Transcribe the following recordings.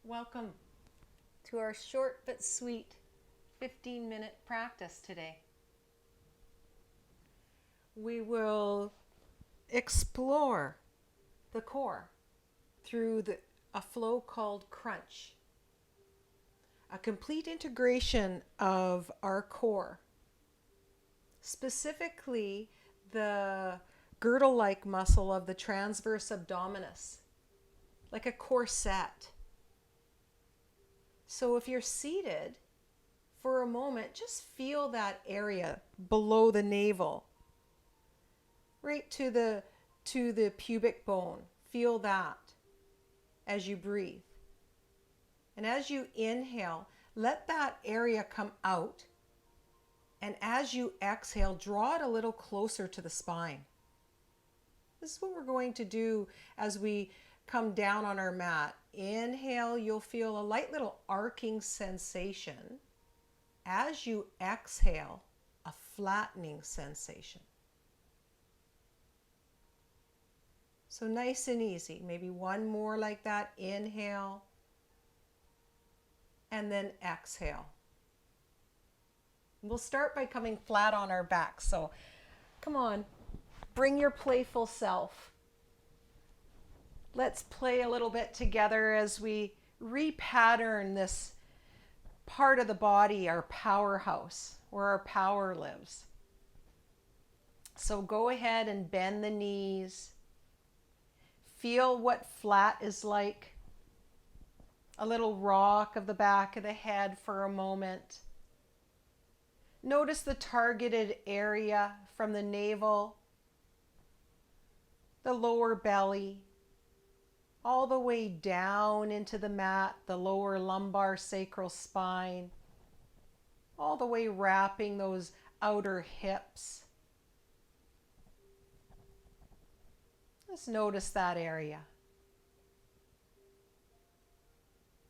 Welcome to our short but sweet 15-minute practice today. We will explore the core through a flow called crunch, a complete integration of our core, specifically the girdle-like muscle of the transverse abdominis, like a corset. So if you're seated for a moment, just feel that area below the navel, right to the pubic bone. Feel that as you breathe. And as you inhale, let that area come out. And as you exhale, draw it a little closer to the spine. This is what we're going to do as we come down on our mat. Inhale, you'll feel a light little arcing sensation. As you exhale, a flattening sensation. So nice and easy. Maybe one more like that. Inhale, and then exhale. We'll start by coming flat on our back. So come on, bring your playful self. Let's play a little bit together as we repattern this part of the body, our powerhouse, where our power lives. So go ahead and bend the knees. Feel what flat is like. A little rock of the back of the head for a moment. Notice the targeted area from the navel, the lower belly, all the way down into the mat, the lower lumbar sacral spine, all the way wrapping those outer hips. Just notice that area.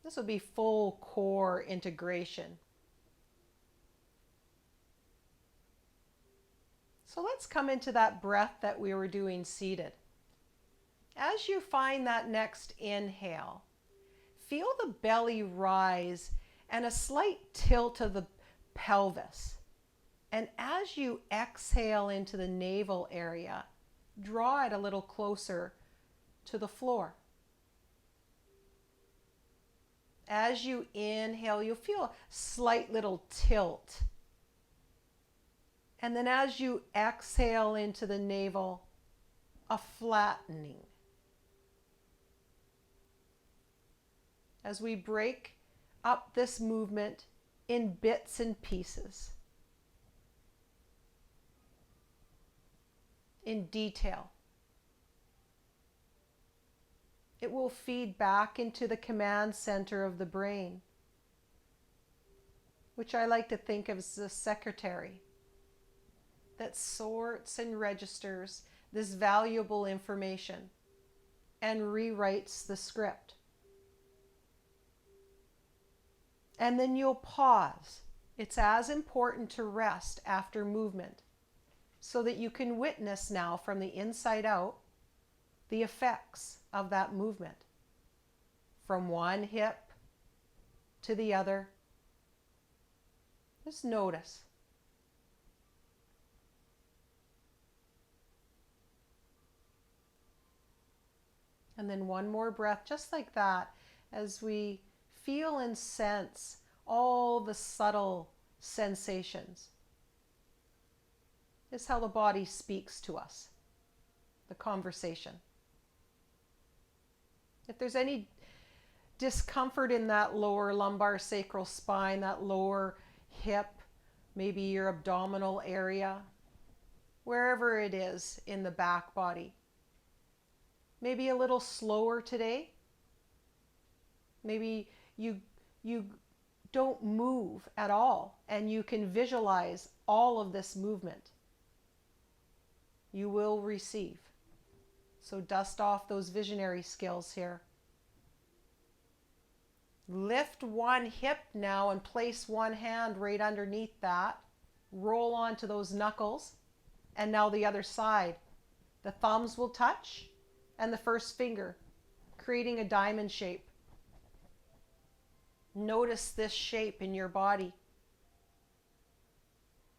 This will be full core integration. So let's come into that breath that we were doing seated. As you find that next inhale, feel the belly rise and a slight tilt of the pelvis. And as you exhale into the navel area, draw it a little closer to the floor. As you inhale, you'll feel a slight little tilt. And then as you exhale into the navel, a flattening. As we break up this movement in bits and pieces, in detail. It will feed back into the command center of the brain, which I like to think of as the secretary that sorts and registers this valuable information and rewrites the script. And then you'll pause. It's as important to rest after movement so that you can witness now from the inside out the effects of that movement from one hip to the other. Just notice. And then one more breath just like that as we feel and sense all the subtle sensations. This is how the body speaks to us, the conversation. If there's any discomfort in that lower lumbar sacral spine, that lower hip, maybe your abdominal area, wherever it is in the back body, maybe a little slower today. Maybe you don't move at all and you can visualize all of this movement. You will receive. So dust off those visionary skills here. Lift one hip now and place one hand right underneath that. Roll onto those knuckles. And now the other side. The thumbs will touch and the first finger, creating a diamond shape. Notice this shape in your body.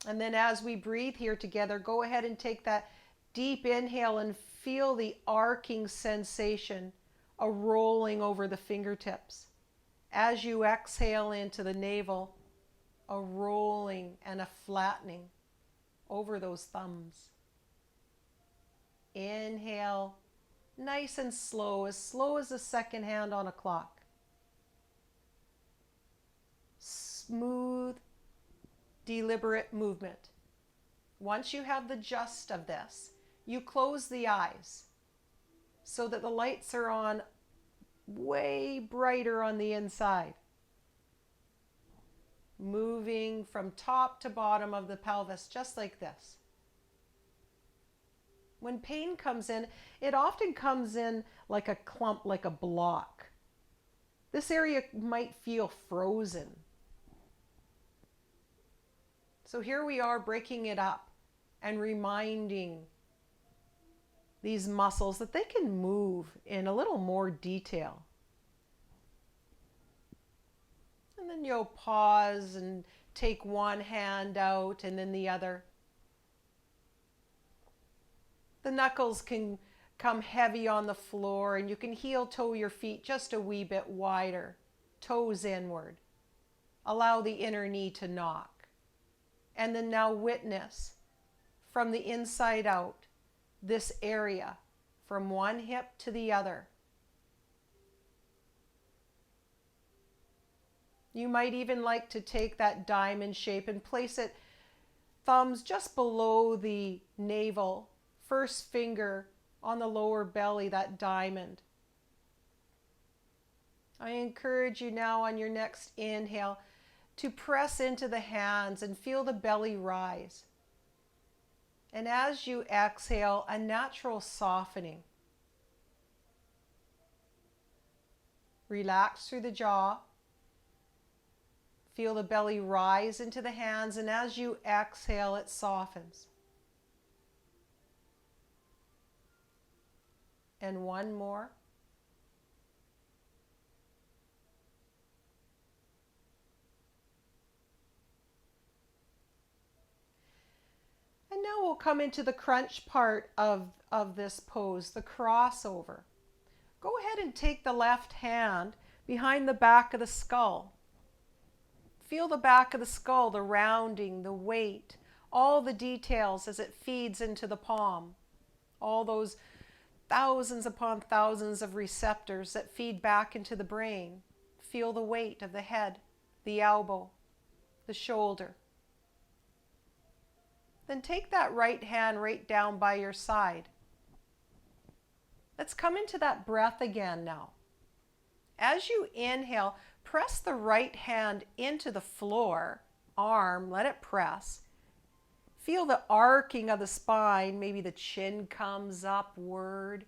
And then as we breathe here together, go ahead and take that deep inhale and feel the arcing sensation, a rolling over the fingertips. As you exhale into the navel, a rolling and a flattening over those thumbs. Inhale, nice and slow as the second hand on a clock. Smooth, deliberate movement. Once you have the gist of this, you close the eyes so that the lights are on way brighter on the inside. Moving from top to bottom of the pelvis, just like this. When pain comes in, it often comes in like a clump, like a block. This area might feel frozen. So here we are breaking it up and reminding these muscles that they can move in a little more detail. And then you'll pause and take one hand out and then the other. The knuckles can come heavy on the floor and you can heel toe your feet just a wee bit wider, toes inward. Allow the inner knee to knock. And then now witness from the inside out this area from one hip to the other. You might even like to take that diamond shape and place it thumbs just below the navel, first finger on the lower belly, that diamond. I encourage you now on your next inhale to press into the hands and feel the belly rise. And as you exhale, a natural softening. Relax through the jaw. Feel the belly rise into the hands, and as you exhale, it softens. And one more. And now we'll come into the crunch part of this pose, the crossover. Go ahead and take the left hand behind the back of the skull. Feel the back of the skull, the rounding, the weight, all the details as it feeds into the palm. All those thousands upon thousands of receptors that feed back into the brain. Feel the weight of the head, the elbow, the shoulder. Then take that right hand right down by your side. Let's come into that breath again now. As you inhale, press the right hand into the floor, arm, let it press. Feel the arcing of the spine, maybe the chin comes upward.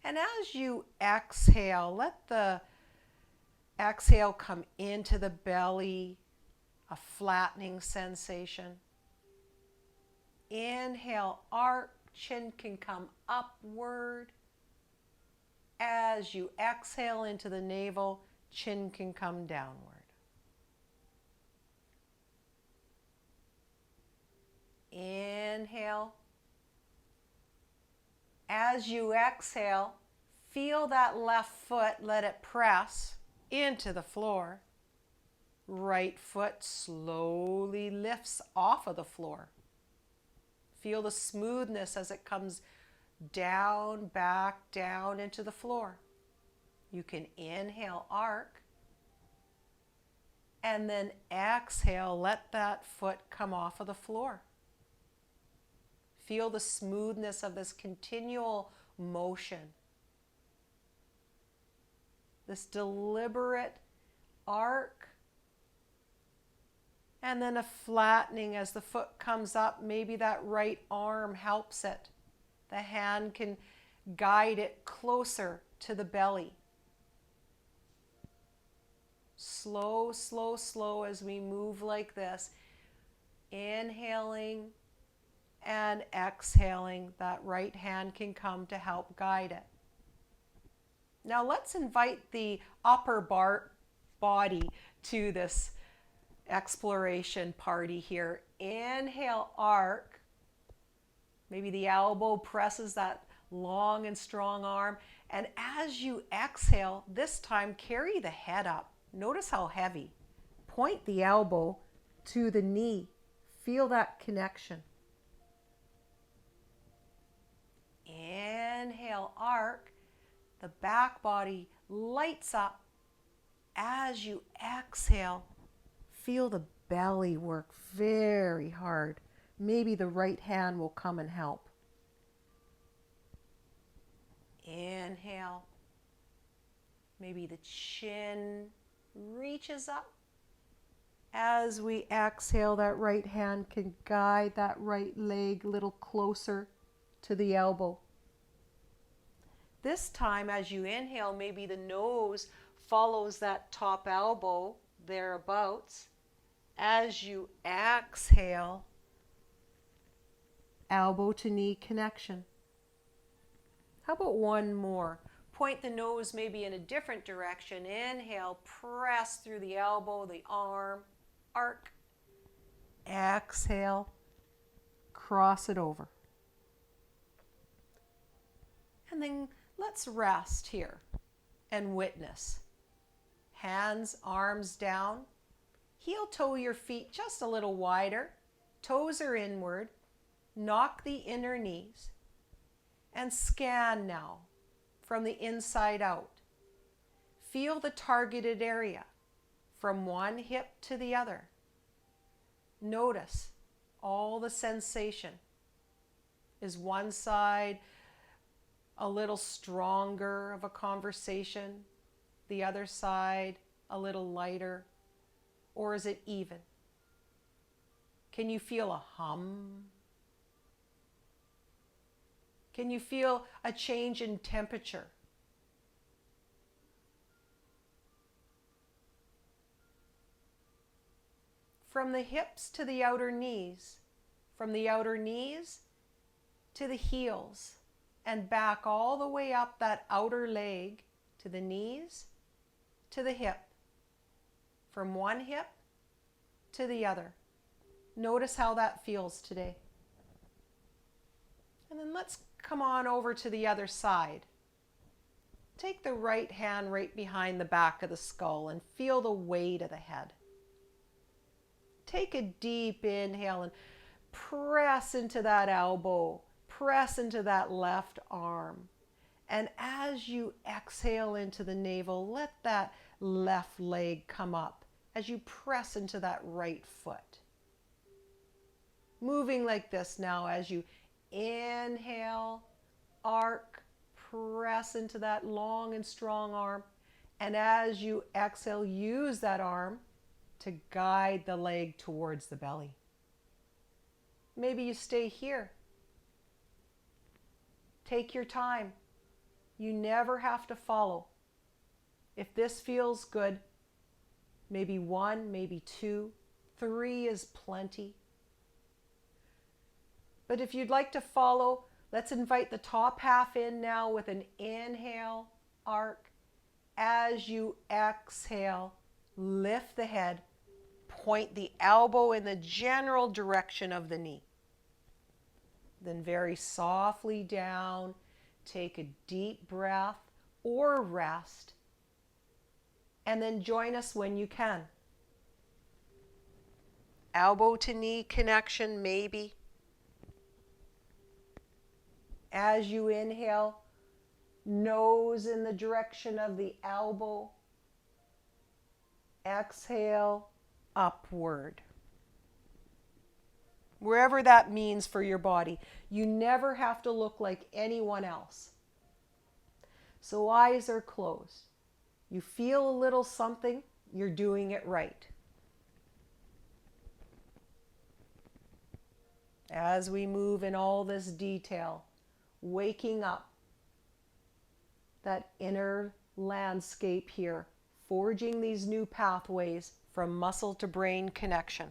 And as you exhale, let the exhale come into the belly, a flattening sensation. Inhale, arc, chin can come upward. As you exhale into the navel, chin can come downward. Inhale. As you exhale, feel that left foot, let it press into the floor. Right foot slowly lifts off of the floor. Feel the smoothness as it comes down, back, down into the floor. You can inhale, arc, and then exhale, let that foot come off of the floor. Feel the smoothness of this continual motion. This deliberate arc, and then a flattening as the foot comes up. Maybe that right arm helps it. The hand can guide it closer to the belly. Slow, slow, slow as we move like this. Inhaling and exhaling. That right hand can come to help guide it. Now let's invite the upper body to this exploration party here. Inhale, arc. Maybe the elbow presses that long and strong arm. And as you exhale, this time carry the head up. Notice how heavy. Point the elbow to the knee. Feel that connection. Inhale, arc. The back body lights up. As you exhale, feel the belly work very hard. Maybe the right hand will come and help. Inhale. Maybe the chin reaches up. As we exhale, that right hand can guide that right leg a little closer to the elbow. This time, as you inhale, maybe the nose follows that top elbow thereabouts. As you exhale, elbow to knee connection. How about one more? Point the nose maybe in a different direction. Inhale, press through the elbow, the arm, arc. Exhale, cross it over. And then let's rest here and witness. Hands, arms down. Heel toe your feet just a little wider. Toes are inward. Knock the inner knees. And scan now from the inside out. Feel the targeted area from one hip to the other. Notice all the sensation. Is one side a little stronger of a conversation? The other side a little lighter? Or is it even? Can you feel a hum? Can you feel a change in temperature? From the hips to the outer knees, from the outer knees to the heels, and back all the way up that outer leg to the knees, to the hip. From one hip to the other. Notice how that feels today. And then let's come on over to the other side. Take the right hand right behind the back of the skull and feel the weight of the head. Take a deep inhale and press into that elbow, press into that left arm. And as you exhale into the navel, let that left leg come up as you press into that right foot. Moving like this now as you inhale, arc, press into that long and strong arm. And as you exhale, use that arm to guide the leg towards the belly. Maybe you stay here. Take your time. You never have to follow. If this feels good, maybe 1, maybe 2, 3 is plenty. But if you'd like to follow, let's invite the top half in now with an inhale, arc. As you exhale, lift the head, point the elbow in the general direction of the knee. Then very softly down, take a deep breath or rest, and then join us when you can. Elbow to knee connection, maybe. As you inhale, nose in the direction of the elbow. Exhale, upward. Wherever that means for your body. You never have to look like anyone else. So eyes are closed. You feel a little something, you're doing it right. As we move in all this detail, waking up that inner landscape here, forging these new pathways from muscle to brain connection.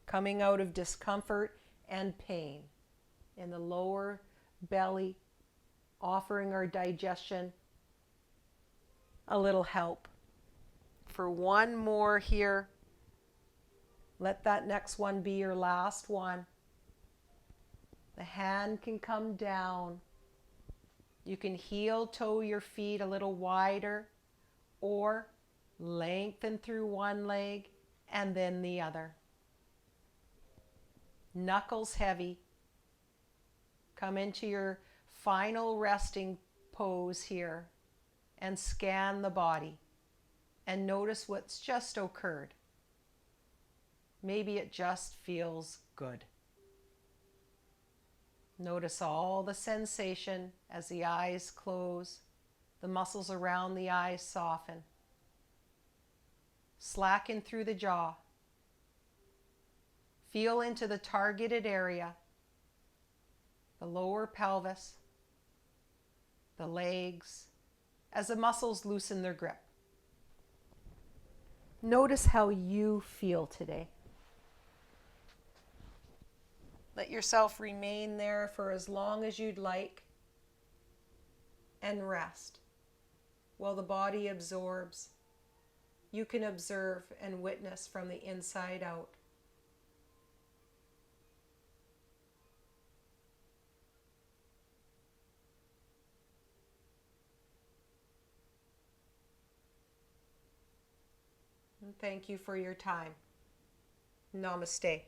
Coming out of discomfort and pain in the lower belly, offering our digestion a little help. For one more here. Let that next one be your last one. The hand can come down. You can heel toe your feet a little wider or lengthen through one leg and then the other. Knuckles heavy. Come into your final resting pose here and scan the body and notice what's just occurred. Maybe it just feels good. Notice all the sensation as the eyes close, the muscles around the eyes soften. Slacken through the jaw. Feel into the targeted area, the lower pelvis, the legs, as the muscles loosen their grip. Notice how you feel today. Let yourself remain there for as long as you'd like and rest while the body absorbs. You can observe and witness from the inside out. And thank you for your time. Namaste.